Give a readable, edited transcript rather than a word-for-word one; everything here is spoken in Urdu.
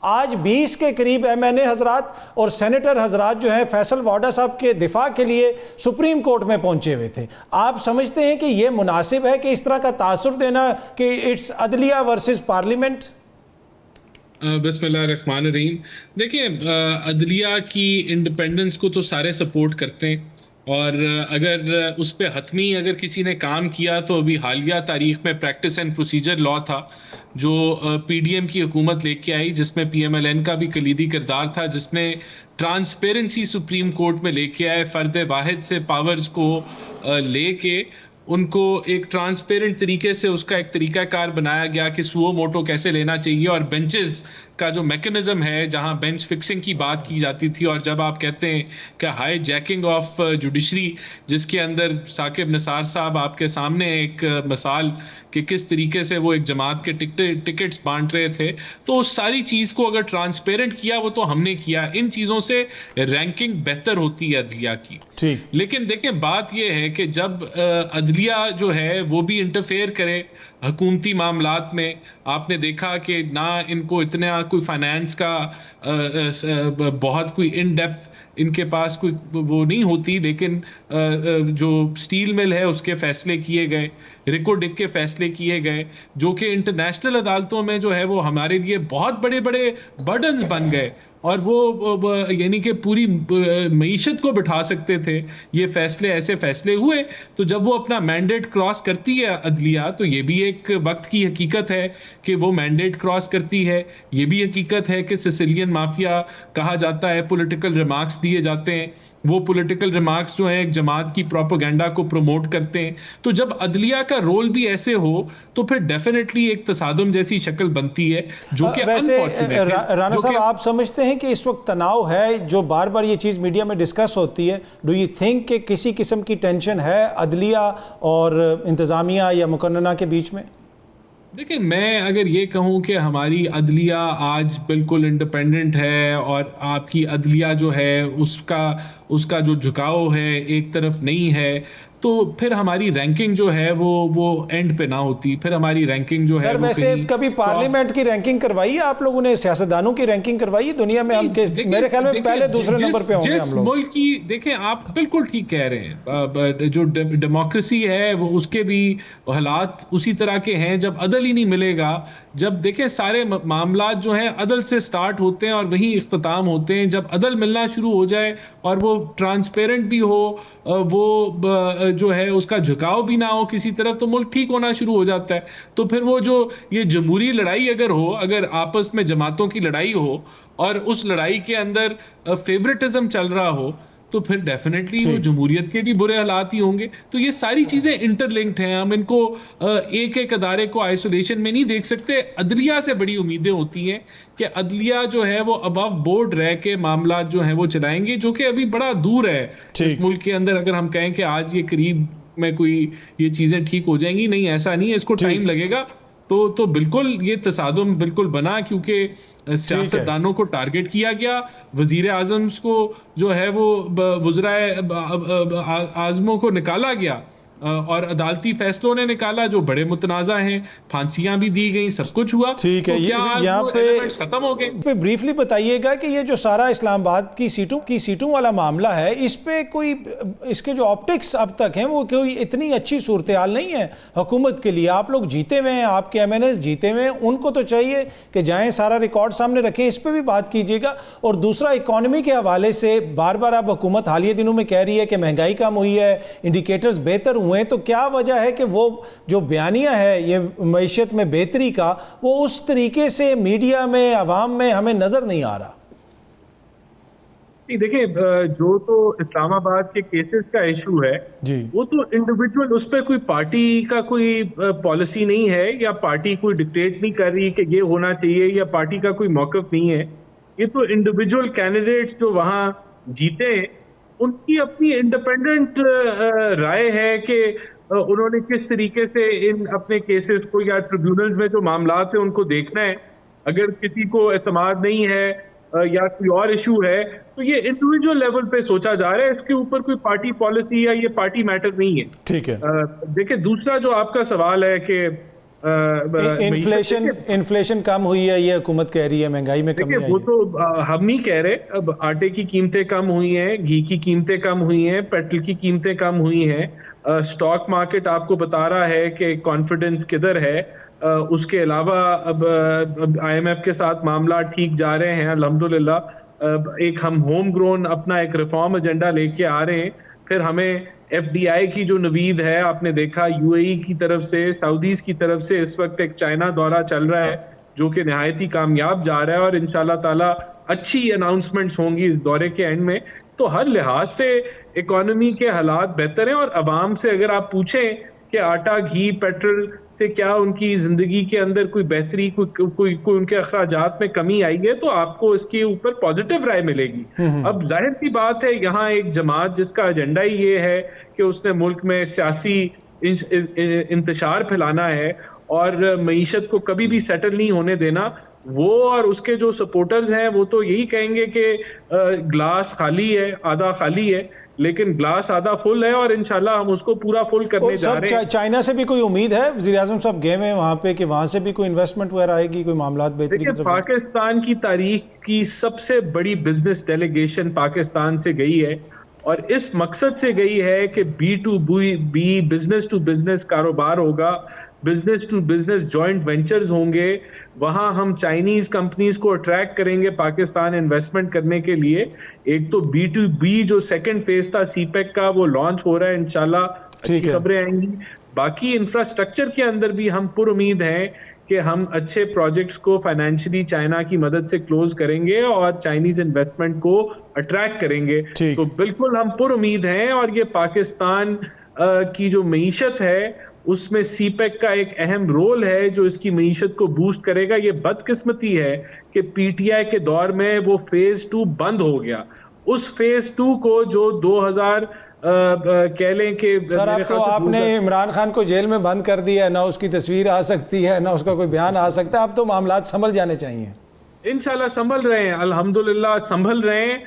آج 20 کے قریب MNA حضرات اور سینیٹر حضرات جو ہیں فیصل واڈا صاحب کے دفاع کے لیے سپریم کورٹ میں پہنچے ہوئے تھے. آپ سمجھتے ہیں کہ یہ مناسب ہے کہ اس طرح کا تاثر دینا کہ اٹس عدلیہ ورسز پارلیمنٹ؟ بسم اللہ الرحمن الرحیم. دیکھیں عدلیہ کی انڈیپینڈنس کو تو سارے سپورٹ کرتے ہیں، اور اگر اس پہ حتمی اگر کسی نے کام کیا تو ابھی حالیہ تاریخ میں پریکٹس اینڈ پروسیجر لا تھا جو PDM کی حکومت لے کے آئی، جس میں PMLN کا بھی کلیدی کردار تھا، جس نے ٹرانسپیرنسی سپریم کورٹ میں لے کے آئے، فرد واحد سے پاورز کو لے کے ان کو ایک ٹرانسپیرنٹ طریقے سے اس کا ایک طریقہ کار بنایا گیا کہ سو موٹو کیسے لینا چاہیے، اور بینچز کا جو میکنزم ہے جہاں بینچ فکسنگ کی بات کی جاتی تھی، اور جب آپ کہتے ہیں کہ ہائی جیکنگ آف جوڈیشری، جس کے اندر ثاقب نثار صاحب آپ کے سامنے ایک مثال کہ کس طریقے سے وہ ایک جماعت کے ٹکٹس بانٹ رہے تھے، تو اس ساری چیز کو اگر ٹرانسپیرنٹ کیا وہ تو ہم نے کیا. ان چیزوں سے رینکنگ بہتر ہوتی ہے عدلیہ کی. لیکن دیکھیں بات یہ ہے کہ جب عدلیہ جو ہے وہ بھی انٹرفیئر کرے حکومتی معاملات میں، آپ نے دیکھا کہ نہ ان کو اتنا کوئی فائنانس کا بہت کوئی ان ڈیپتھ ان کے پاس کوئی وہ نہیں ہوتی، لیکن جو سٹیل مل ہے اس کے فیصلے کیے گئے، ریکو ڈک کے فیصلے کیے گئے، جو کہ انٹرنیشنل عدالتوں میں جو ہے وہ ہمارے لیے بہت بڑے بڑے برڈنز بن گئے، اور وہ یعنی کہ پوری معیشت کو بٹھا سکتے تھے. یہ فیصلے ایسے فیصلے ہوئے، تو جب وہ اپنا مینڈیٹ کراس کرتی ہے عدلیہ، تو یہ بھی ایک وقت کی حقیقت ہے کہ وہ مینڈیٹ کراس کرتی ہے. یہ بھی حقیقت ہے کہ سیسیلین مافیا کہا جاتا ہے، پولیٹیکل ریمارکس دیے جاتے ہیں، وہ پولیٹیکل ریمارکس جو ہیں ایک جماعت کی پروپیگنڈا کو پروموٹ کرتے ہیں. تو جب عدلیہ کا رول بھی ایسے ہو تو پھر ڈیفینیٹلی ایک تصادم جیسی شکل بنتی ہے، جو کہ ویسے رانا صاحب آپ سمجھتے ہیں کہ اس وقت تناؤ ہے جو بار بار یہ چیز میڈیا میں ڈسکس ہوتی ہے، ڈو یو تھنک کہ کسی قسم کی ٹینشن ہے عدلیہ اور انتظامیہ یا مقننہ کے بیچ میں؟ دیکھیں میں اگر یہ کہوں کہ ہماری عدلیہ آج بالکل انڈیپینڈنٹ ہے، اور آپ کی عدلیہ جو ہے اس کا جو جھکاؤ ہے ایک طرف نہیں ہے، تو پھر ہماری رینکنگ جو ہے وہ اینڈ پہ نہ ہوتی. پھر ہماری رینکنگ جو ہے سر ویسے کبھی پارلیمنٹ کی رینکنگ کروائی ہے آپ لوگوں نے؟ سیاستدانوں کی رینکنگ کروائی ہے دنیا میں؟ ہم میرے خیال میں پہلے دوسرے نمبر پہ ہوں گے ہم لوگ. ملک کی دیکھیں آپ بالکل ٹھیک کہہ رہے ہیں، جو ڈیموکریسی ہے وہ اس کے بھی حالات اسی طرح کے ہیں. جب عدل ہی نہیں ملے گا، جب دیکھیں سارے معاملات جو ہیں عدل سے سٹارٹ ہوتے ہیں اور وہیں اختتام ہوتے ہیں. جب عدل ملنا شروع ہو جائے اور وہ ٹرانسپیرنٹ بھی ہو، وہ جو ہے اس کا جھکاؤ بھی نہ ہو کسی طرف، تو ملک ٹھیک ہونا شروع ہو جاتا ہے. تو پھر وہ جو یہ جمہوری لڑائی اگر ہو، اگر آپس میں جماعتوں کی لڑائی ہو اور اس لڑائی کے اندر فیورٹزم چل رہا ہو، تو پھر ڈیفینیٹلی وہ جمہوریت کے بھی برے حالات ہی ہوں گے. تو یہ ساری چیزیں انٹر لنکڈ ہیں، ہم ان کو ایک ایک ادارے کو آئسولیشن میں نہیں دیکھ سکتے. عدلیہ سے بڑی امیدیں ہوتی ہیں کہ عدلیہ جو ہے وہ ابو بورڈ رہ کے معاملات جو ہیں وہ چلائیں گے، جو کہ ابھی بڑا دور ہے اس ملک کے اندر. اگر ہم کہیں کہ آج یہ قریب میں کوئی یہ چیزیں ٹھیک ہو جائیں گی، نہیں، ایسا نہیں ہے، اس کو ٹائم لگے گا. تو بالکل یہ تصادم بالکل بنا، کیونکہ سیاستدانوں کو ٹارگٹ کیا گیا، وزیر اعظم کو جو ہے وہ وزرائے اعظموں کو نکالا گیا، اور عدالتی فیصلوں نے نکالا جو بڑے متنازع ہیں، پھانسیاں بھی دی گئیں، سب کچھ ہوا. ٹھیک ہے، یہاں پہ ختم ہو گئے. بریفلی بتائیے گا کہ یہ جو سارا اسلام آباد کی سیٹوں والا معاملہ ہے، اس پہ کوئی اس کے جو آپٹکس اب تک ہیں وہ کوئی اتنی اچھی صورتحال نہیں ہے حکومت کے لیے. آپ لوگ جیتے ہوئے ہیں، آپ کے MNAs جیتے ہوئے ہیں، ان کو تو چاہیے کہ جائیں سارا ریکارڈ سامنے رکھیں، اس پہ بھی بات کیجیے گا. اور دوسرا اکانومی کے حوالے سے بار بار اب حکومت حالیہ دنوں میں کہہ رہی ہے کہ مہنگائی کم ہوئی ہے، انڈیکیٹرز بہتر ہوئے ہیں، تو کیا وجہ ہے کہ وہ جو بیانیہ ہے یہ معیشت میں بہتری کا، وہ اس طریقے سے میڈیا میں عوام میں ہمیں نظر نہیں آ رہا؟ دیکھیں جو تو اسلام آباد کے کیسز کا ایشو ہے وہ تو انڈیویجول، اس پہ کوئی پارٹی کا کوئی پالیسی نہیں ہے، یا پارٹی کوئی ڈکٹیٹ نہیں کر رہی کہ یہ ہونا چاہیے، یا پارٹی کا کوئی موقف نہیں ہے. یہ تو انڈیویجول کینڈیڈیٹس جو وہاں جیتے ہیں ان کی اپنی انڈیپینڈنٹ رائے ہے کہ انہوں نے کس طریقے سے ان اپنے کیسز کو یا ٹریبیونلز میں جو معاملات ہیں ان کو دیکھنا ہے. اگر کسی کو اعتماد نہیں ہے یا کوئی اور ایشو ہے تو یہ انڈیویجول لیول پہ سوچا جا رہا ہے، اس کے اوپر کوئی پارٹی پالیسی یا یہ پارٹی میٹر نہیں ہے. ٹھیک ہے. دیکھیں دوسرا جو آپ کا سوال ہے کہ انفلیشن کم ہوئی ہے، یہ حکومت کہہ رہی ہے، مہنگائی میں کمی آئی ہے. وہ تو ہم نہیں کہہ رہے. اب آٹے کی قیمتیں کم ہوئی ہیں، گھی کی قیمتیں کم ہوئی ہیں، پیٹرول کی قیمتیں کم ہوئی ہیں. اسٹاک مارکیٹ آپ کو بتا رہا ہے کہ کانفیڈنس کدھر ہے. اس کے علاوہ اب آئی ایم ایف کے ساتھ معاملات ٹھیک جا رہے ہیں الحمدللہ. ایک ہم ہوم گرون اپنا ایک ریفارم ایجنڈا لے کے آ رہے ہیں. پھر ہمیں ایف ڈی آئی کی جو نوید ہے، آپ نے دیکھا یو اے ای کی طرف سے، سعودیز کی طرف سے اس وقت ایک چائنا دورہ چل رہا ہے جو کہ نہایت ہی کامیاب جا رہا ہے، اور انشاءاللہ تعالی اچھی اناؤنسمنٹس ہوں گی اس دورے کے اینڈ میں. تو ہر لحاظ سے اکانومی کے حالات بہتر ہیں. اور عوام سے اگر آپ پوچھیں کہ آٹا، گھی، پیٹرول سے کیا ان کی زندگی کے اندر کوئی بہتری، کوئی ان کے اخراجات میں کمی آئی ہے، تو آپ کو اس کے اوپر پازیٹیو رائے ملے گی. اب ظاہر سی بات ہے یہاں ایک جماعت جس کا ایجنڈا ہی یہ ہے کہ اس نے ملک میں سیاسی انتشار پھیلانا ہے اور معیشت کو کبھی بھی سیٹل نہیں ہونے دینا، وہ اور اس کے جو سپورٹرز ہیں وہ تو یہی کہیں گے کہ گلاس خالی ہے، آدھا خالی ہے. لیکن گلاس آدھا فل ہے اور انشاءاللہ ہم اس کو پورا فل کرنے جا رہے ہیں. چائنا سے بھی کوئی امید ہے؟ وزیر اعظم صاحب گئے ہیں وہاں پہ، کہ وہاں سے بھی کوئی انویسٹمنٹ وغیرہ آئے گی، کوئی معاملات بہتری کی طرف؟ پاکستان کی تاریخ کی سب سے بڑی بزنس ڈیلیگیشن پاکستان سے گئی ہے، اور اس مقصد سے گئی ہے کہ B to B, business to business کاروبار ہوگا، business to business joint ventures ہوں گے. وہاں ہم چائنیز کمپنیز کو اٹریکٹ کریں گے پاکستان انویسٹمنٹ کرنے کے لیے. ایک تو بی ٹو بی جو سیکنڈ فیز تھا سی پیک کا، وہ لانچ ہو رہا ہے، انشاءاللہ اچھی خبریں آئیں گی. باقی انفراسٹرکچر کے اندر بھی ہم پر امید ہیں کہ ہم اچھے پروجیکٹس کو فائنینشلی چائنا کی مدد سے کلوز کریں گے اور چائنیز انویسٹمنٹ کو اٹریکٹ کریں گے. تو بالکل ہم پر امید ہیں، اور یہ پاکستان کی جو معیشت ہے اس میں سی پیک کا ایک اہم رول ہے جو اس کی معیشت کو بوسٹ کرے گا. یہ بدقسمتی ہے کہ پی ٹی آئی کے دور میں وہ فیز 2 بند ہو گیا. اس فیز 2 کو جو 2000 کہہ لیں کہ سر اب تو آپ نے عمران خان کو جیل میں بند کر دیا ہے، نہ اس کی تصویر آ سکتی ہے، نہ اس کا کوئی بیان آ سکتا ہے. اب تو معاملات سنبھل جانے چاہیے. انشاءاللہ سنبھل رہے ہیں، الحمدللہ سنبھل رہے ہیں.